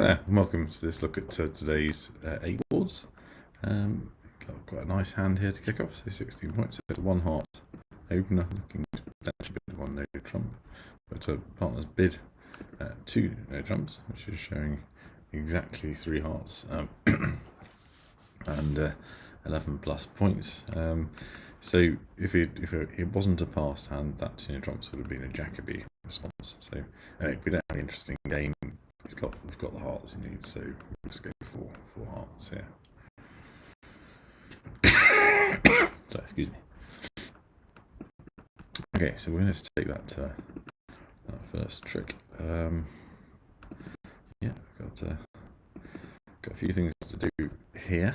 there, and welcome to this look at today's 8 boards. Got quite a nice hand here to kick off, so 16 points. So one heart opener, looking potentially bid one no trump, but partner's bid 2 no trumps, which is showing exactly 3 hearts and 11 plus points. So if it wasn't a passed hand, that 2 no trumps would have been a Jacoby response. So anyway, we don't have an interesting game. We've got the hearts he needs, so let's go for 4 hearts here. Sorry, excuse me. Okay, so we're going to take that first trick. Yeah, got a few things to do here.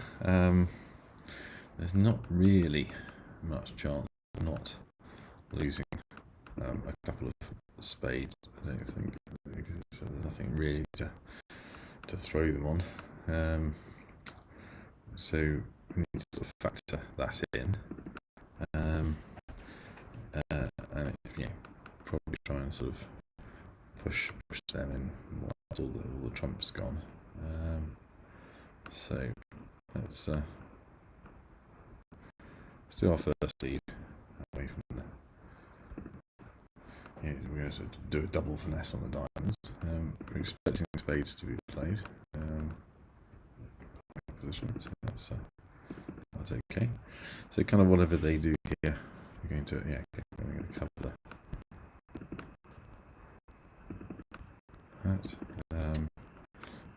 There's not really much chance of not losing a couple of spades, I don't think. So there's nothing really to throw them on. So we need to sort of factor that in, and probably try and sort of push them in once all the trumps gone. So let's do our first lead away from the. Yeah, we're going to do a double finesse on the diamonds. We're expecting spades to be played. Position, so that's okay. So kind of whatever they do here, we're going to we're going to cover that.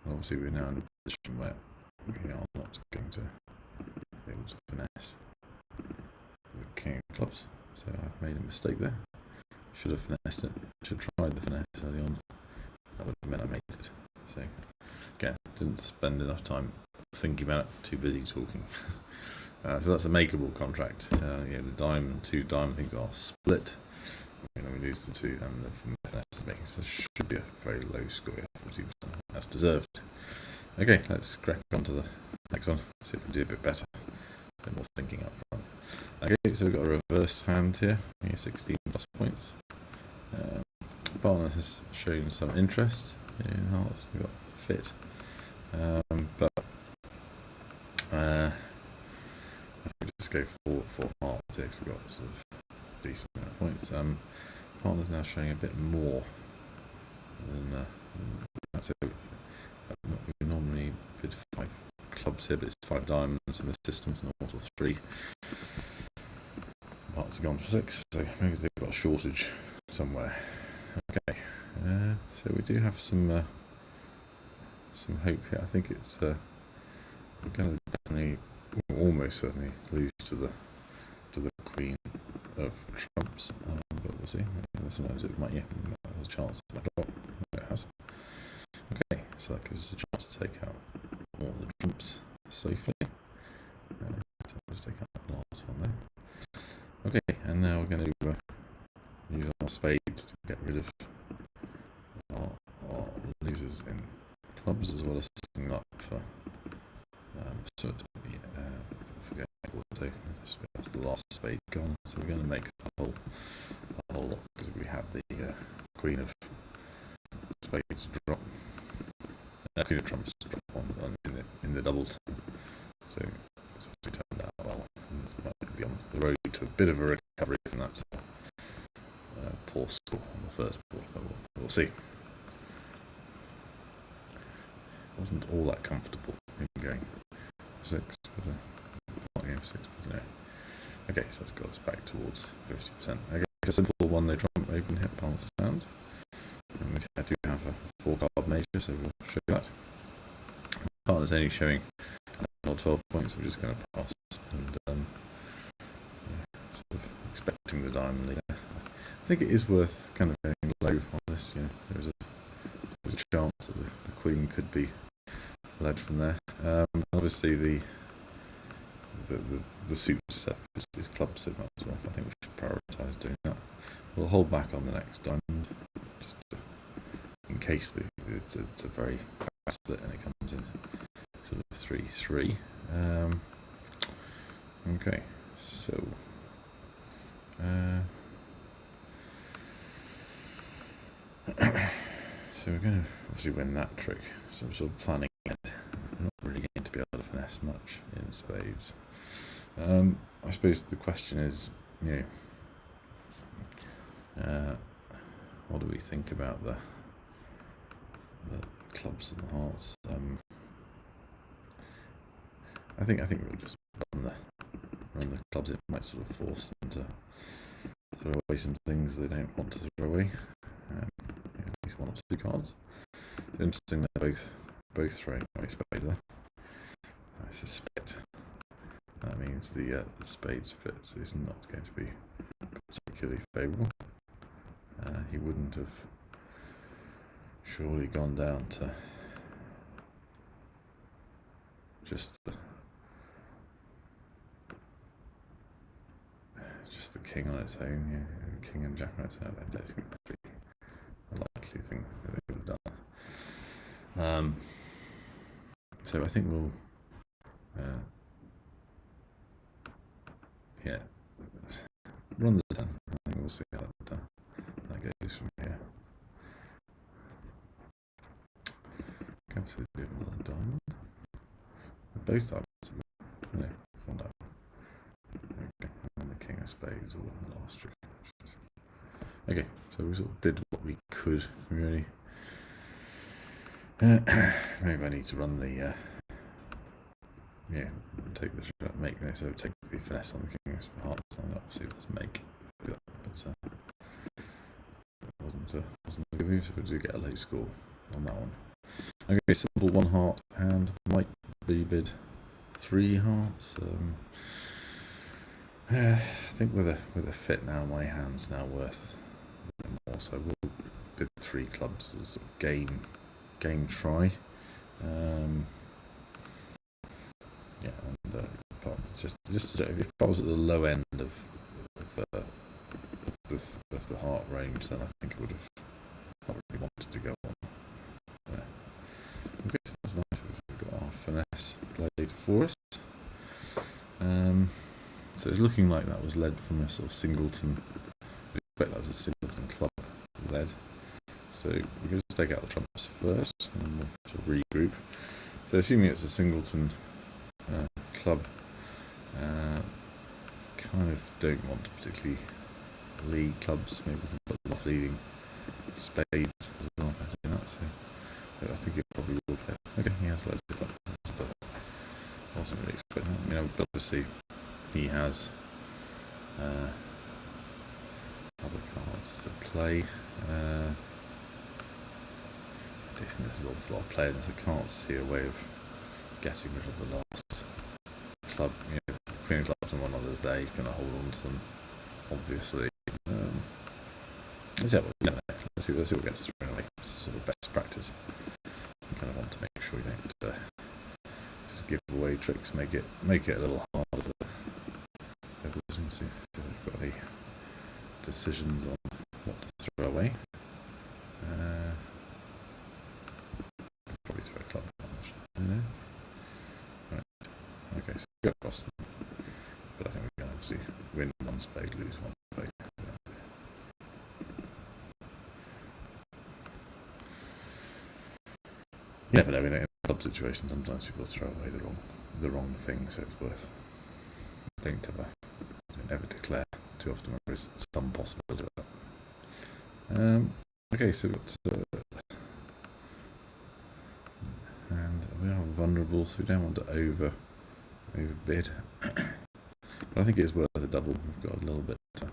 Obviously, we're now in a position where we are not going to be able to finesse the king of clubs. So I've made a mistake there. Should have finessed it. Should have tried the finesse early on. That would have meant I made it. So again, didn't spend enough time thinking about it. Too busy talking. So that's a makeable contract. The 2 diamond things are split. We lose the 2, and the finesse is making. So should be a very low score. 40%. That's deserved. Okay, let's crack on to the next one. See if we do a bit better. A bit more thinking up front. Okay, so we've got a reverse hand here. 16 plus points. Partner has shown some interest in hearts. We've got fit, but I think we just go for hearts here because we've got sort of decent amount of points. Partner's now showing a bit more than that. So we normally bid 5 clubs here, but it's 5 diamonds in the system, so not 3. Partners have gone for 6, so maybe they've got a shortage somewhere. Okay, so we do have some hope here. I think it's we're going to definitely, almost certainly, lose to the queen of trumps, but we'll see. Sometimes it might, there's a chance it might drop. It has. Okay, so that gives us a chance to take out all the trumps safely. So we'll just take out the last one there. Okay, and now we're going to use our spades to get rid of our losers in clubs, as well as setting up for forget auto. That's the last spade gone. So we're going to make the whole lot, because we had the queen of spades drop, queen of trumps drop on in the double. So it's actually turned out well. And might be on the road to a bit of a recovery from that poor score on the first board, but we'll see. Wasn't all that comfortable in going 6 with a game 6, but okay, so that's got us back towards 50%. Okay, a simple 1 no trump open hit balance stand. And we do have a 4 card major, so we'll show that. Partner's only showing 12 points, so we're just going to pass and sort of expecting the diamond lead. I think it is worth kind of going low on this. There's a chance that the queen could be led from there. Obviously, the suit set is club set up as well. I think we should prioritise doing that. We'll hold back on the next diamond, just in case it's a very bad split and it comes in sort of 3-3. Okay, so. So we're going to obviously win that trick. So I'm sort of planning it. We're not really going to be able to finesse much in spades. I suppose the question is, what do we think about the clubs and the hearts? I think we'll just run the clubs. It might sort of force them to throw away some things they don't want to throw away. At least one or two cards. It's interesting they're both throwing away spades there. I suspect that means the spades fit is not going to be particularly favourable. He wouldn't have surely gone down to just the king on its own, king and jack on its own. I don't think that'd be a likely thing that they would have done. So I think we'll, run the 10. I think we'll see how that goes from here. Go to do another diamond. Both diamonds. No, one diamond. Okay, and the king of spades all in the last trick. Okay, so we sort of did what we could, really. Maybe I need to run the take the shot, take the finesse on the king of hearts, and obviously let's make that, but wasn't a good move, so we do get a low score on that one. Okay, simple one heart hand, might be bid 3 hearts. I think with a fit now, my hand's now worth a bit more, so we'll bid 3 clubs as sort of game try. Just if I was at the low end of the heart range, then I think I would have not really wanted to go on there. Okay, so that's nice. We've got our finesse played for us. So it's looking like that was led from a sort of singleton. We expect that was a singleton club led. So we're going to just take out the trumps first and we'll sort of regroup. So assuming it's a singleton club, kind of don't want to particularly lead clubs. Maybe we can put them off leading spades as well by doing that. So I think it probably will play. Okay, he has led the club. Wasn't really expecting that. But obviously he has other cards to play. I don't think there's an awful lot of playing this. I can't see a way of getting rid of the last club. Queen of clubs on one other's day, he's going to hold on to them, obviously. Let's see what gets thrown away. It's sort of best practice. You kind of want to make sure you don't just give away tricks, make it a little harder for the opposition. See if they've got any decisions on what to throw away. Probably throw a club. Right. Okay, so go across. But I think we can obviously win one spade, lose one spade. You never know, in a club situation, sometimes people throw away the wrong thing, so it's worth. Don't ever declare too often when there is some possibility of that. Okay, so we've got and we are vulnerable, so we don't want to overbid. But I think it is worth a double. We've got a little bit, a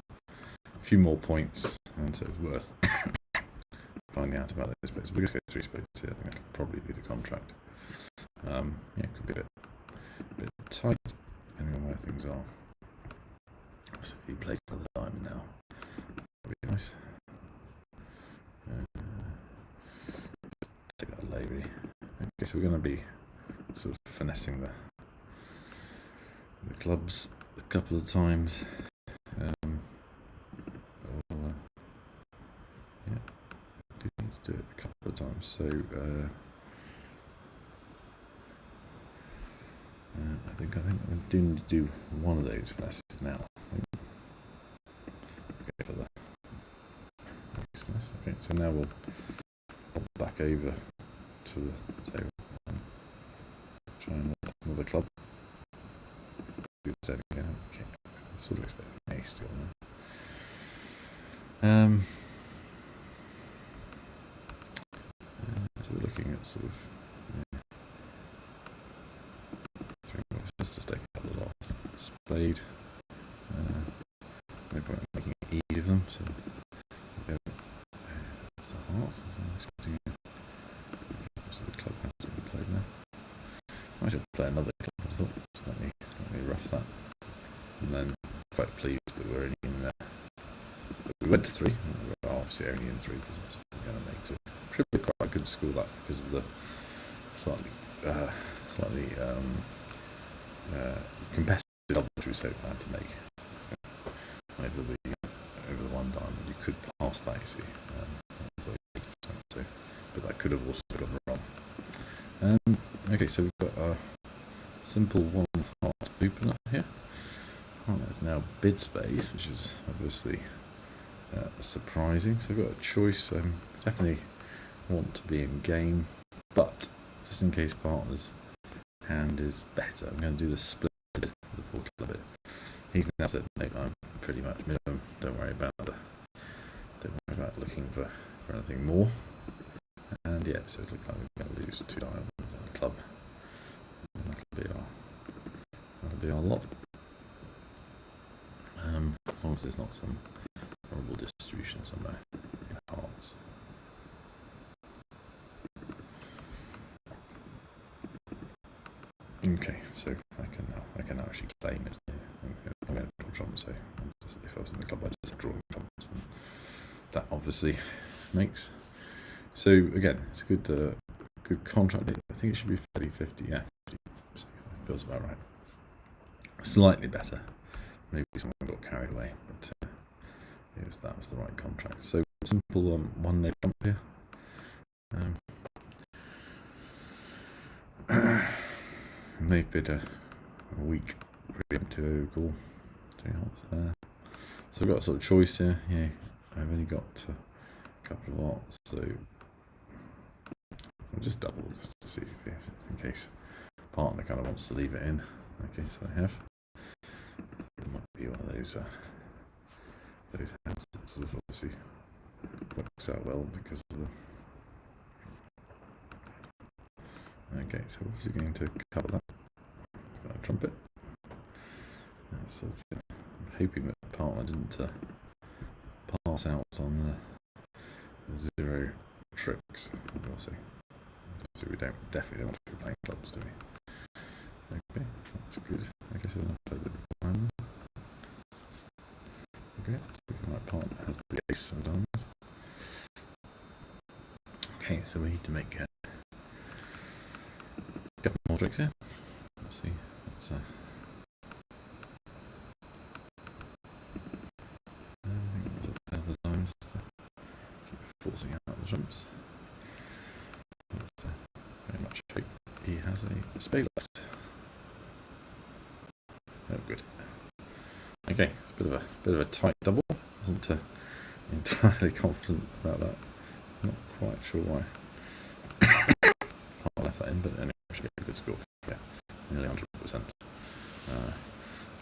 few more points, and so it's worth finding out about those spades. We're going to go 3 spades here. I think that'll probably be the contract. It could be a bit tight, depending on where things are. So if he plays another diamond now, that'd be nice. Take that low, really. Okay, so we're going to be sort of finessing the clubs a couple of times. Do need to do it a couple of times. So I think I do need to do one of those finesses now. Okay, for the next finesse. Okay, so now we'll pop back over to the table. Try another club. Do the same again. Okay. Sort of expecting ace still now. So we're looking at sort of. Let's just take out the last spade. No point in making it easy for them. So that's the heart. So I'm expecting so the club has to be played now. I should play another club. I thought. So let me rough that. And then quite pleased that we're only in there. We went to 3. We're obviously only in 3 because that's what we're going to make. So should be quite good to score that because of the slightly competitive double which we so had to make. So over the one diamond, you could pass that. You see, so, but that could have also gone wrong. Okay, so we've got a simple 1 heart opener here. There's now bid space, which is obviously surprising. So we've got a choice. Definitely want to be in game, but just in case partner's hand is better, I'm going to do the split bid, the 4 club bit. He's now said, no, I'm pretty much minimum. Don't worry about looking for anything more. And yeah, so it looks like we're going to lose 2 diamonds and a club. And that'll be our lot. As long as there's not some horrible distribution somewhere in hearts. Okay, so I can now actually claim it. I'm going to draw trumps, so if I was in the club, I'd just draw trumps. And that obviously makes. So again, it's a good contract. I think it should be 50-50. Yeah, 50. So that feels about right. Slightly better. Maybe someone got carried away, but that was the right contract. So simple 1 no trump here. And they've bid a weak preemptive Acol. So we've got a sort of choice here. Yeah, I've only got a couple of arts, so I'll just double just to see if in case partner kind of wants to leave it in. Okay, so they have. It might be one of those hands that sort of obviously works out well because of the. Okay, so we're obviously going to cover that. Got a trumpet. So I'm hoping that partner didn't pass out on the 0 tricks. We'll see. So we definitely don't want to be playing clubs, do we? Okay, that's good. I guess we're going to play the diamond. Okay, so it's looking like partner has the ace of diamonds. Okay, so we need to make a couple more tricks here. Let's see. Let's, I think there's the diamonds to keep forcing out the jumps. That's very much hope he has a spade left. Oh, good. Okay, bit of a tight double. Wasn't entirely confident about that. Not quite sure why. I left that in, but anyway, I should get a good score for nearly 100%.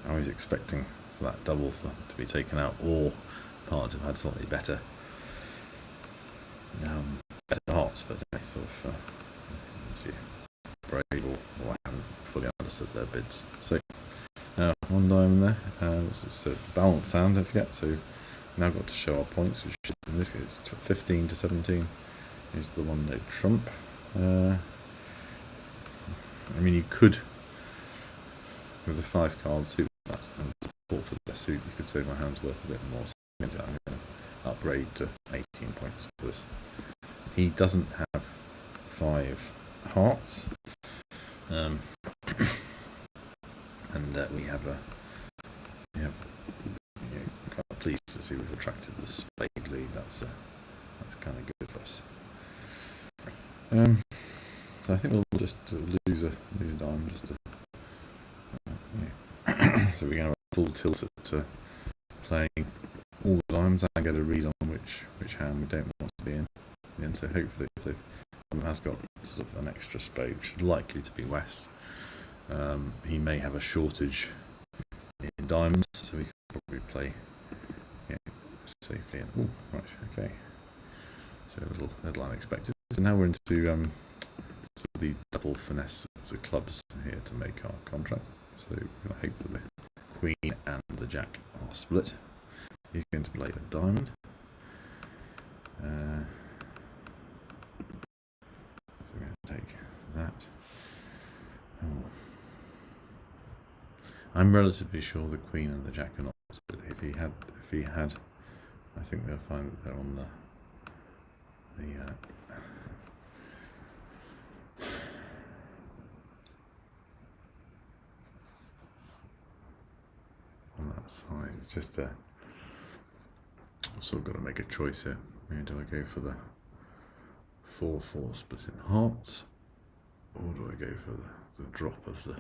I was expecting for that double to be taken out, or partners have had slightly better hearts, but sort of obviously brave or I haven't fully understood their bids. So 1 diamond there. It's a balanced hand, don't forget. So we've now got to show our points, which in this case 15 to 17 is the 1 no trump. I mean, you could, with the 5 card suit and support for the suit, you could say my hand's worth a bit more. So I'm going to upgrade to 18 points for this. He doesn't have 5 hearts, and we have quite pleased to see we've attracted the spade lead. That's kind of good for us. So I think we'll just lose a diamond just to. So we're going to have a full tilt at playing all the diamonds and get a read on which hand we don't want to be in. And so hopefully, if someone has got sort of an extra spade, which is likely to be West, he may have a shortage in diamonds, so we can probably play safely. Oh, right, okay. So a little unexpected. So now we're into the double finesse of the clubs here to make our contract. So we're going to hope that the Queen and the Jack are split. He's going to play a diamond. So we're going to take that. Oh. I'm relatively sure the Queen and the Jack are not split. If he had, I think they'll find that they're on the on that side. It's just I've sort of got to make a choice here. Do I go for the 4-4 split in hearts, or do I go for the drop of the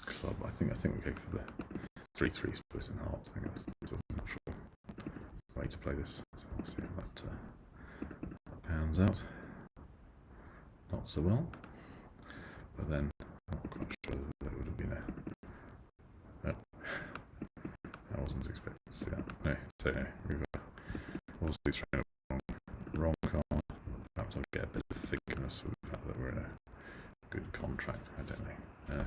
club? I think we go for the 3-3 split in hearts. I think that's the natural way to play this. So we'll see how that pans out. Not so well, but then I'm not quite sure that there would have been I wasn't expecting to see that. No, so no, we've obviously thrown a wrong card. Perhaps I'll get a bit of thickness with the fact that we're in a good contract. I don't know.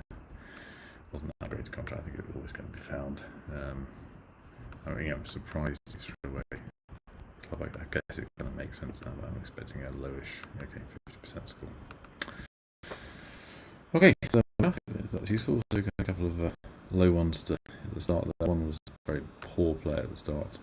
Wasn't that great a contract. I think it was always going to be found. I mean, I'm surprised he threw away club. I guess it's going to make sense now, but I'm expecting a lowish, 50% score. Okay, so that was useful. So we got a couple of low ones at the start. That one was a very poor play at the start.